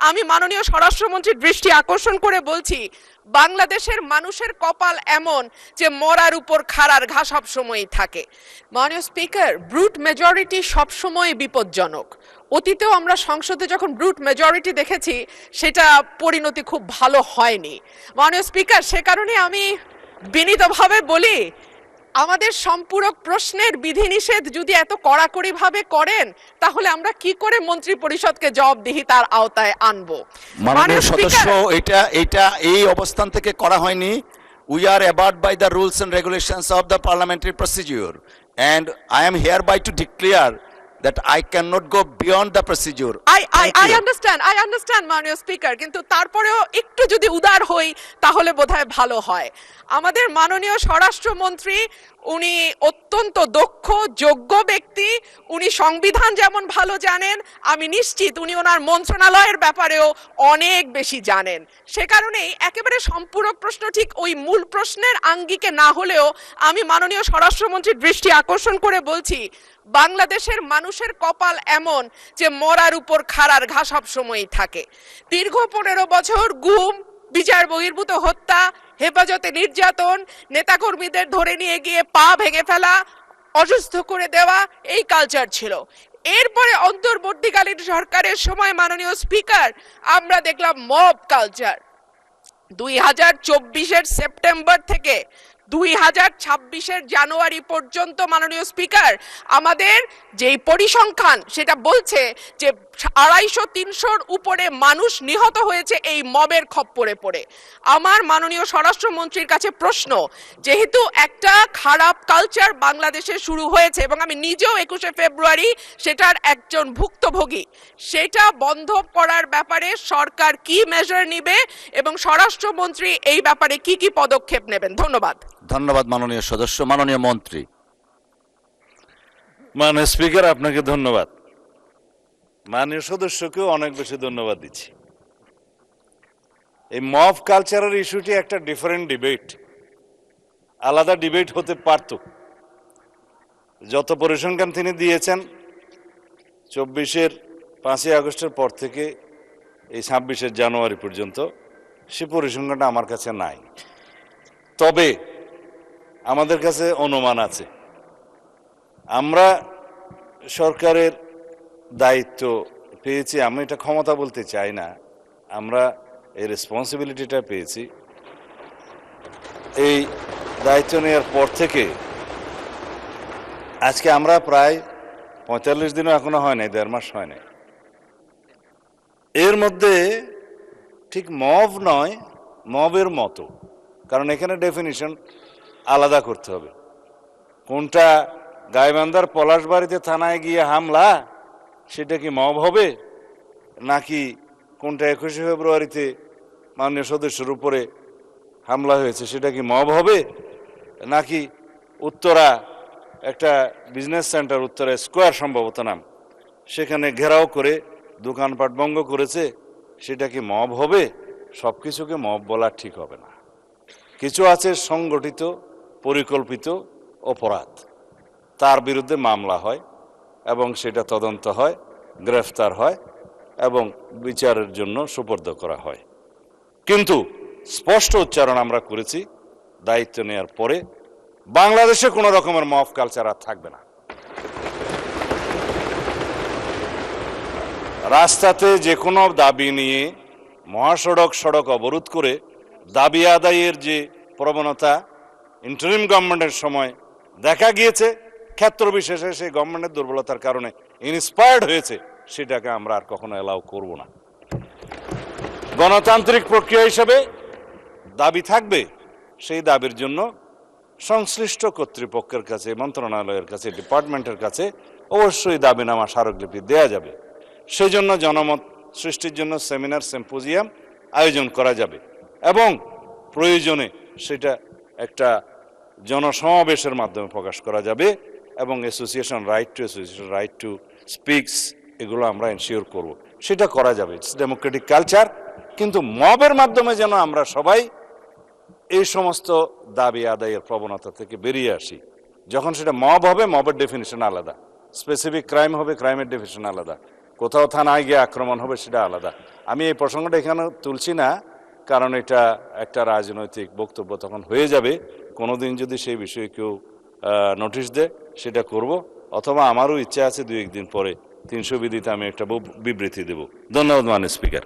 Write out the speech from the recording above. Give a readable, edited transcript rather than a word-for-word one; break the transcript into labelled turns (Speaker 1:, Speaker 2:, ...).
Speaker 1: আমি মাননীয় স্বরাষ্ট্রমন্ত্রীর দৃষ্টি আকর্ষণ করে বলছি, বাংলাদেশের মানুষের কপাল এমন যে মরার উপর খাড়ার ঘা সব সময়ই থাকে। মাননীয় স্পিকার, ব্রুট মেজরিটি সবসময় বিপজ্জনক। অতীতেও আমরা সংসদে যখন ব্রুট মেজরিটি দেখেছি, সেটা পরিণতি খুব ভালো হয়নি। মাননীয় স্পিকার, সে কারণে আমি বিনীতভাবে বলি, আমাদের সম্পূরক প্রশ্নের বিধিনিষেধ যদি এত কড়াকড়ি ভাবে করেন, তাহলে আমরা কি করে মন্ত্রী পরিষদকে জবাবদিহিতার আওতায় আনবো?
Speaker 2: মাননীয় সদস্য, এটা এটা এই অবস্থান থেকে করা হয়নি। We are abide by the rules and regulations of the parliamentary procedure, and I am hereby to declare that I cannot go beyond the procedure.
Speaker 1: I understand মাননীয় স্পিকার, কিন্তু তারপরেও একটু যদি উদার হই তাহলে বোধহয় ভালো হয়। আমাদের মাননীয় স্বরাষ্ট্রমন্ত্রী, উনি অত্যন্ত দক্ষ যোগ্য ব্যক্তি। উনি সংবিধান যেমন ভালো জানেন, আমি নিশ্চিত উনি ওনার মন্ত্রণালয়ের ব্যাপারেও অনেক বেশি জানেন। সে কারণেই একেবারে সম্পূরক প্রশ্ন ঠিক ওই মূল প্রশ্নের আঙ্গিকে না হলেও আমি মাননীয় স্বরাষ্ট্রমন্ত্রীর দৃষ্টি আকর্ষণ করে বলছি, বাংলাদেশের মানুষের কপাল এমন যে মরার উপর খাড়ার ঘা সব সময়ই থাকে। দীর্ঘ 15 বছর গুম, বিচার বহির্ভূত হত্যা, হেফাজতে নির্যাতন, নেতাকর্মীদের ধরে নিয়ে গিয়ে পা ভেঙে ফেলা, অসুস্থ করে দেওয়া, এই কালচার ছিল। এরপরে অন্তর্বর্তীকালীন সরকারের সময় মাননীয় স্পিকার, আমরা দেখলাম মব কালচার। 2024-এর সেপ্টেম্বর থেকে 2026-এর জানুয়ারি পর্যন্ত মাননীয় স্পিকার, আমাদের যেই পরিসংখ্যান সেটা বলছে যে 250-300-র উপরে মানুষ নিহত হয়েছে এই মবের খপ্পরে পড়ে। আমার মাননীয় স্বরাষ্ট্রমন্ত্রীর কাছে প্রশ্ন, যেহেতু একটা খারাপ কালচার বাংলাদেশে শুরু হয়েছে এবং আমি নিজেও 21শে ফেব্রুয়ারি সেটার একজন ভুক্তভোগী, সেটা বন্ধ করার ব্যাপারে সরকার কি মেজার নেবে এবং স্বরাষ্ট্রমন্ত্রী এই ব্যাপারে কি কি পদক্ষেপ নেবেন? ধন্যবাদ।
Speaker 2: ধন্যবাদ মাননীয় সদস্য। মাননীয় মন্ত্রী।
Speaker 3: মাননীয় স্পিকার, আপনাকে ধন্যবাদ। মাননীয় সদস্যকেও অনেক বেশি ধন্যবাদ দিচ্ছি। এই মব কালচারের ইস্যুটি একটা ডিফারেন্ট ডিবেট, আলাদা ডিবেট হতে পারত। যত পরিসংখ্যান তিনি দিয়েছেন 24-এর 5ই আগস্টের পর থেকে এই 26-এর জানুয়ারি পর্যন্ত, সে পরিসংখ্যানটা আমার কাছে নাই। তবে আমাদের কাছে অনুমান আছে। আমরা সরকারের দায়িত্ব পেয়েছি, আমি এটা ক্ষমতা বলতে চাই না, আমরা এই রেসপন্সিবিলিটিটা পেয়েছি। এই দায়িত্ব নেওয়ার পর থেকে আজকে আমরা প্রায় 45 দিনও এখনো হয় নাই, 1.5 মাস হয় নাই। এর মধ্যে ঠিক মব নয়, মবের মতো, কারণ এখানে ডেফিনিশন আলাদা করতে হবে। কোনটা গাইবান্ধার পলাশবাড়িতে থানায় গিয়ে হামলা, সেটা কি মব হবে? নাকি কোনটা 21শে ফেব্রুয়ারিতে মাননীয় সদস্যের উপরে হামলা হয়েছে, সেটা কি মব হবে? নাকি উত্তরা একটা বিজনেস সেন্টার, উত্তরা স্কোয়ার সম্ভবত নাম, সেখানে ঘেরাও করে দোকানপাট ভঙ্গ করেছে, সেটা কি মব হবে? সব কিছুকে মব বলা ঠিক হবে না। কিছু আছে সংগঠিত পরিকল্পিত অপরাধ, তার বিরুদ্ধে মামলা হয় এবং সেটা তদন্ত হয়, গ্রেফতার হয় এবং বিচারের জন্য সুপর্দ করা হয়। কিন্তু স্পষ্ট উচ্চারণ আমরা করেছি দায়িত্ব নেওয়ার পরে, বাংলাদেশে কোনো রকমের মব কালচার আর থাকবে না। রাস্তাতে যে কোনো দাবি নিয়ে মহাসড়ক সড়ক অবরোধ করে দাবি আদায়ের যে প্রবণতা ইন্টারিম গভর্নমেন্টের সময় দেখা গিয়েছে, ক্ষেত্র বিশেষে সেই গভর্নমেন্টের দুর্বলতার কারণে ইন্সপায়ার্ড হয়েছে, সেটাকে আমরা আর কখনো অ্যালাউ করব না। গণতান্ত্রিক প্রক্রিয়া হিসেবে দাবি থাকবে, সেই দাবির জন্য সংশ্লিষ্ট কর্তৃপক্ষের কাছে, মন্ত্রণালয়ের কাছে, ডিপার্টমেন্টের কাছে অবশ্যই দাবিনামা স্মারকলিপি দেয়া যাবে। সেই জন্য জনমত সৃষ্টির জন্য সেমিনার, সিম্পোজিয়াম আয়োজন করা যাবে এবং প্রয়োজনে সেটা একটা জনসমাবেশের মাধ্যমে প্রকাশ করা যাবে এবং অ্যাসোসিয়েশন রাইট টু স্পিকস, এগুলো আমরা এনশিওর করব, সেটা করা যাবে। It's Democratic culture. কিন্তু মবের মাধ্যমে যেন আমরা সবাই এই সমস্ত দাবি আদায়ের প্রবণতা থেকে বেরিয়ে আসি। যখন সেটা মব হবে, মবের ডেফিনিশন আলাদা, স্পেসিফিক ক্রাইম হবে, ক্রাইমের ডেফিনিশন আলাদা, কোথাও থানায় গিয়ে আক্রমণ হবে, সেটা আলাদা। আমি এই প্রসঙ্গটা এখানে তুলছি না, কারণ এটা একটা রাজনৈতিক বক্তব্য তখন হয়ে যাবে। কোনোদিন যদি সেই বিষয়ে কেউ নোটিশ দেয় সেটা করব, অথবা আমারও ইচ্ছা আছে 2-1 দিন পরে 300 বিধিতে আমি একটা বিবৃতি দেব। ধন্যবাদ মাননীয় স্পিকার।